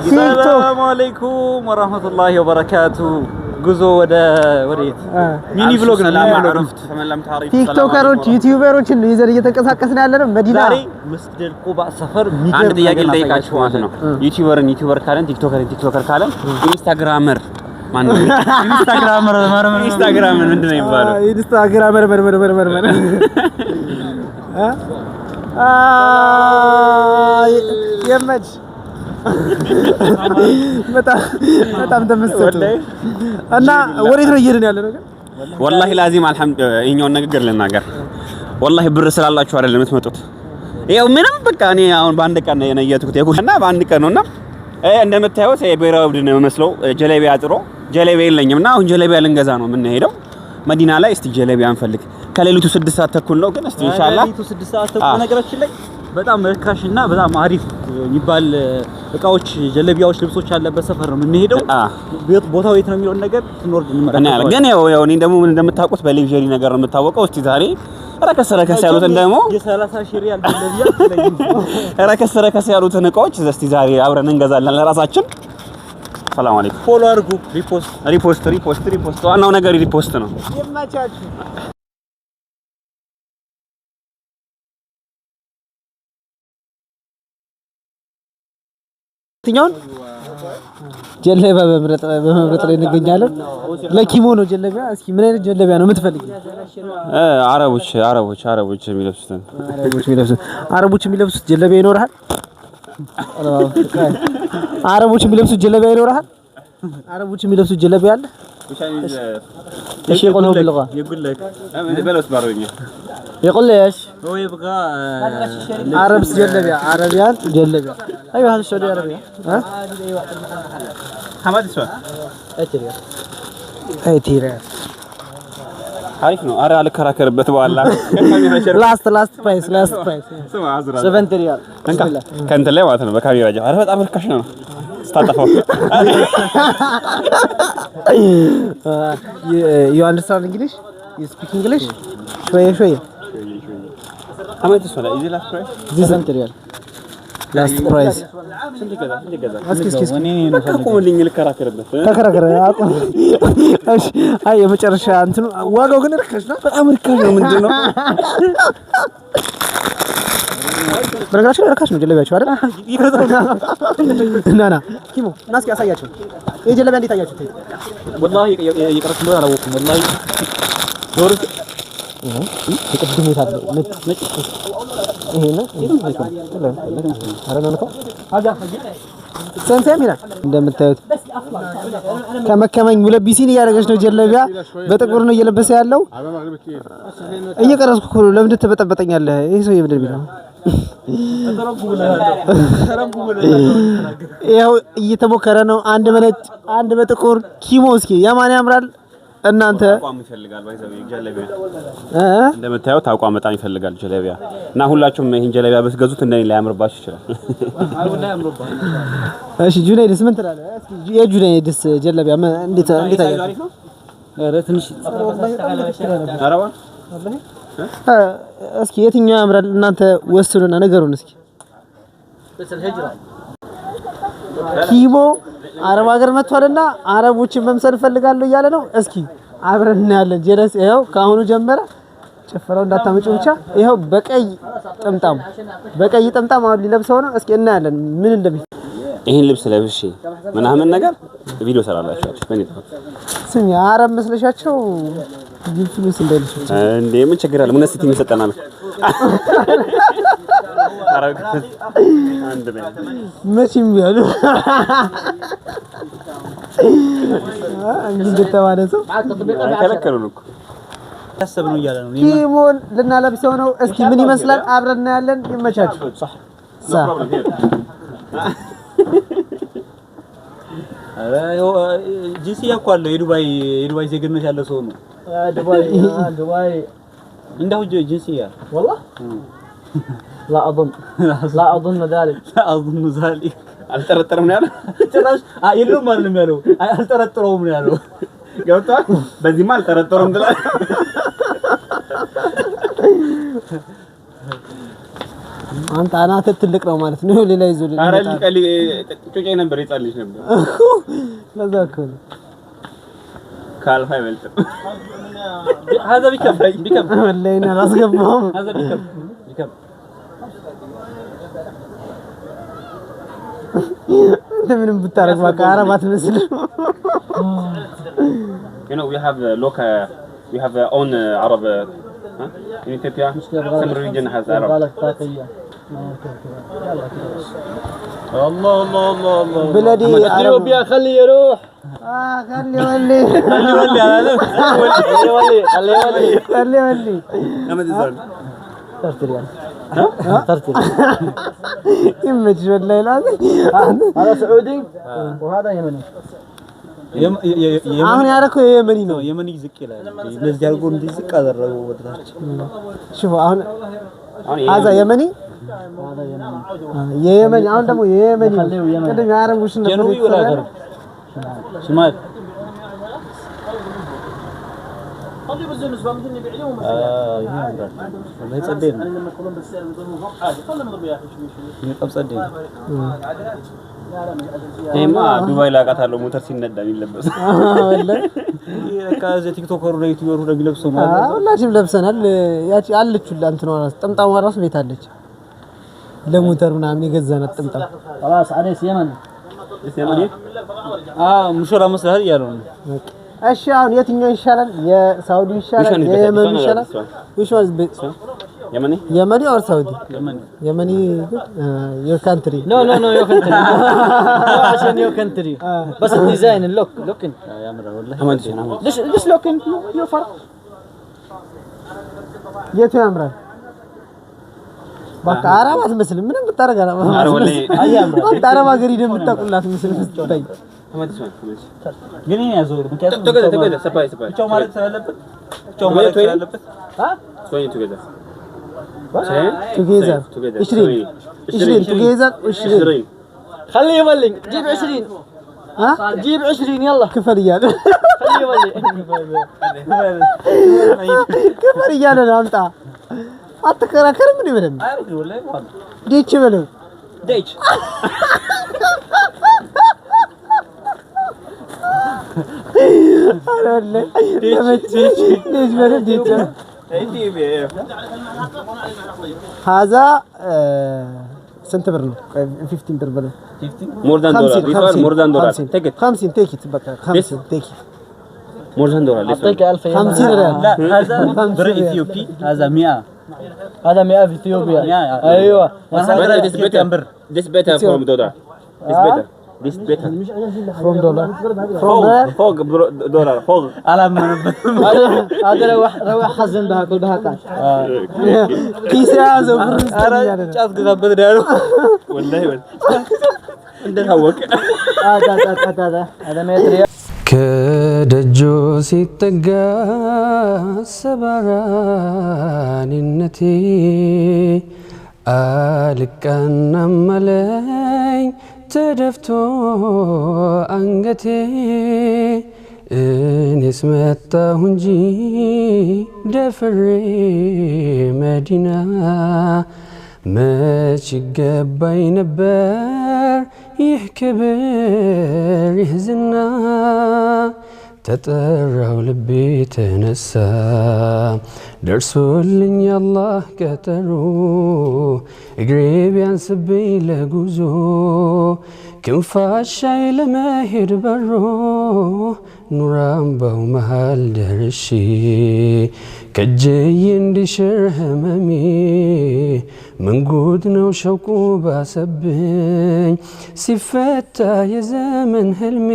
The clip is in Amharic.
ሰላም አለይኩም ወራህመቱላሂ ወበረካቱ ጉዞ ወዴት ሚኒ ብሎግ ነው ለማረፍት ተመለም ታሪፍ ቲክቶከሮች ዩቲዩበሮችን ይዘን እየተንቀሳቀስን ያለነው መዲና ዛሬ መስጊድ ቁባ ሰፈር አንድ ጥያቄ ልጠይቃችሁ ማለት ነው ዩቲዩበር ካለን ቲክቶከር ካለን ኢንስታግራመር ማን ነው ኢንስታግራመር ምንድነው የሚባለው ኢንስታግራመር የመጅ በጣም ተመስጠው እና ወሬት ነው እየሄድን ያለ ነገር والله لازم አልሐምዱሊላህ ይሄኛውን ንግግር ልናገር والله ብር ስላላችሁ አይደለም የምትመጡት ይሄው ምንም በቃ እኔ አሁን በአንድ ቀን ነው የነየቱት እና በአንድ ቀን ነውና እንደምታዩት የብሔራዊ ቡድን ነው መስለው ጀለቢያ ጥሮ ጀለቢያ የለኝምና አሁን ጀለቢያ ልንገዛ ነው የምንሄደው መዲና ላይ እስቲ ጀለቢያ እንፈልግ ከሌሊቱ 6 ሰዓት ተኩል ነው ግን እስቲ ኢንሻአላህ ከሌሊቱ 6 ሰዓት ተኩል ነገራችን ላይ በጣም ርካሽና በጣም አሪፍ የሚባል እቃዎች ጀለቢያዎች ልብሶች ያለበት ሰፈር ነው የምንሄደው ቦታው የት ነው የሚለው ነገር ትኖር እንመረጣለን ግን ያው እኔ ደግሞ እንደምታውቁት በሌክዠሪ ነገር ነው የምታወቀው እስቲ ዛሬ ረከስ ያሉትን ደግሞ የ30 ሺህ ሪያል ጀለቢያ ረከስ ያሉትን እቃዎች እስቲ ዛሬ አብረን እንገዛለን ለራሳችን ሰላም አለይኩም ፎሎ አድርጉ ሪፖስት ዋናው ነገር ሪፖስት ነው ይመቻችሁ ትኛውን ጀለቢያ በመምረጥ ላይ እንገኛለን ለኪሞ ነው ጀለቢያ እስኪ ምን አይነት ጀለቢያ ነው የምትፈልጊው አረቦች የሚለብሱት ጀለቢያ ይኖርሃል አረቦች የሚለብሱት ጀለቢያ ይኖርሃል አረቦች የሚለብሱት ጀለቢያ አለ ايش يقولوا باللغه يقول لك بلوس باروية يقول لي ايش هو يبغى عرب جلبيه عربيان جلبيه ايوه هذا السعوديه عربيه ها حماد اسمه ايتيريا عارف ነው አረ አልከራከርበት በኋላ ላስት ፕራይስ ስማ አዝራ 70 ሪያል ከንተ ላይ ማለት ነው በካሜራ ጃ አረ በጣም ርካሽ ነው ስታጠፋው you understand English you speak English شويه حمد السؤال اذا لاست برايس this 70 ሪያል ላስት ፕራይስ ስንት ገዛ ወኔ ነው ተቆምልኝ ልከራከርበት ተከራከረ አቁም እሺ አይ የመጨረሻ እንትኑ ዋጋው ግን ርካሽ ነው በጣም ርካሽ ነው ምንድነው በነገራችን ርካሽ ነው ጀለቢያችሁ አይደል ና ኪሞ ናስኪ ያሳያችሁ ይሄ ጀለቢያ እንዴት አያችሁት والله يقرأ እንደሆነ አላወኩም والله ዶር ተቀድሞ ታለው ነጭ ይሄ ነው አረጋንከው ሰንሰም ይላል እንደምታዩት ከመከመኝ ሙለቢሲን ያደረገች ነው ጀለቢያ በጥቁር ነው እየለበሰ ያለው እየቀረስኩ ለምን ተበጠበጠኛለህ ይሄ ሰው ይብደል ቢለው ይሄው እየተሞከረ ነው አንድ በነጭ አንድ በጥቁር ኪሞ እስኪ የማን ያምራል እናንተ አቋም ይፈልጋል ባይዘው ጀለቢያ እንደምታዩት አቋም በጣም ይፈልጋል ጀለቢያ እና ሁላችሁም ይሄን ጀለቢያ ብትገዙት እንደኔ ላይ ያምርባችሁ ይችላል አይወላ ያምርባችሁ እሺ ጁናይድስ ምን ትላለህ እስኪ የጁናይድስ ጀለቢያ እንዴት አያችሁ ኧረ ትንሽ አረባ እስኪ የትኛው ያምራል እናንተ ወስኑና ነገሩን እስኪ ኪሞ አረብ ሀገር መጥቷልና አረቦችን መምሰል ፈልጋለሁ እያለ ነው እስኪ አብረን እናያለን ጀለስ ይሄው ካሁኑ ጀመረ ጨፈራው እንዳታመጪ ብቻ ይሄው በቀይ ጥምጣም አሁን ሊለብሰው ነው እስኪ እናያለን ምን እንደሚል ይሄን ልብስ ለብሼ ምናምን ነገር ቪዲዮ ሰራላችሁ በኔ ተፈት ስሚ አረብ መስለሻቸው ጂንስ እንደልሽ እንዴ ምን ችግር አለ ምን እስቲ ይሰጠናል አረብ አንድ ነው መቼም ያሉ እንግዲህ ተባለሰው ከለከሉን እኮ ያሰብነው እያለ ነው ኪሞን ልናለብሰው ነው እስኪ ምን ይመስላል አብረን እናያለን ይመቻችሁ صح ጂንሲያ እኮ አለ የዱባይ ዜግነት ያለው ሰው ነው ዱባይ እንደው ጂንሲያ والله لا اظن ذلك አልጠረጠረም ነው ያለው ጭራሽ የለውም አይደለም ያለው አልጠረጠረውም ነው ያለው ገብቷል በዚህማ አልጠረጠረውም አንተ አናትህ ትልቅ ነው ማለት ነው ሌላ ይዞ ኧረ ጮጬ ነበር ይጣልሽ ነበር ለዛ እኮ ካልፋ ይበልጥ هذا بكم والله انا ላስገባው هذا بكم ምንም ብታረግ በቃ አረባት መስል you know we have own Arab in Ethiopia some region has Arab الله الله الله الله بلدي اثيوبيا خليه يروح خليه ولي محمد الزول ترتري يمشي والله لازم هذا سعودي وهذا يمني አሁን ያረከው የየመኒ ነው የመኒ ዝቅ ይላል ለዚህ አልጎ እንዲህ ዝቅ አደረገው ወደታች شوف አሁን هذا يمني የየመኒ አሁን ደግሞ የየመኒ ቅድም ያረጉሽ ነበር ጀኑቢ ወላ ገርብ ሽማል خلي بالزنس بامدني بيعلمهم والله يصدين لما يقولون بالسعر يضربوا فوق حاجه خلينا نضرب يا اخي شوي يقب صدين እኔማ ዱባይ ላቃታለሁ ሞተር ሲነዳ የሚለበስ ወላሂ ከዛ ቲክቶከሩ ላይ ዩቲዩበሩ ላይ ለብሰው ማለት ሁላችንም ለብሰናል ያቺ አለችላ እንት ነው ጥምጣም ራስ ቤት አለች ለሞተር ምናምን የገዛናት ጥምጣም خلاص عليه يمن ሙሽራ መስላል ያለው ነው እሺ አሁን የትኛው ይሻላል የሳውዲ ይሻላል የየመን ይሻላል which one is best يمني or Saudi يمني your country no your country عشان your country بس الديزاين اللوك يا امر والله ليش لوك يو فرق የቱ ያምራል በቃ አረብ አትመስልም ምንም ብታረጋ ነው አንተ አረብ ሀገር ሄደህ የምታውቁላት ምስል ስትታይ ግን እኔ ያዘው ምክንያቱም ተገደ ሰፓይ ብቻው ማለት ስላለበት ብቻው ማለት ስላለበት ሶይ together together 20 together 20 خليه يبلغ جيب 20 ها جيب 20 يلا كفر እያለ خليه يبلغ كفر እያለ ነው አምጣ አትከራከርም እንዴ በደም አይሩክ ወላሂ ማለት ዲች በለው ዲች አረለ ዲች በለው ዲች هذا ስንት ብር ነው 15 ብር በለው 50 more than dollar take it 50 take it በቃ 50 take it more than dollar اعطيك 1000 50 ريال لا هذا بر اثيوبي هذا 100 هذا 100 في اثيوبيا ايوه this better from dollar this better from dollar فوق دولار فوق على هذا روح خزن بها كل بها كاش كيس يازو ጫት ግዛበት ዳለው والله እንደ ታወቀ هذا متر ከደጆ ሲጠጋ ሰባራንነቴ አልቀናም አለኝ ተደፍቶ አንገቴ እኔስ መጣሁ እንጂ ደፍሬ መዲና መች ገባኝ ነበር ይህ ክብር ይህ ዝና ተጠራው ልቤ ተነሳ ደርሶልኝ አላህ ቀጠሮ እግሬ ቢያንስብኝ ለጉዞ ክንፋሻይ ለመሄድ በሮ ኑራምባው መሃል ደርሼ ከጀይ እንዲሽር ህመሜ መንጉድ ነው ሸውቁ ባሰብኝ ሲፈታ የዘመን ህልሜ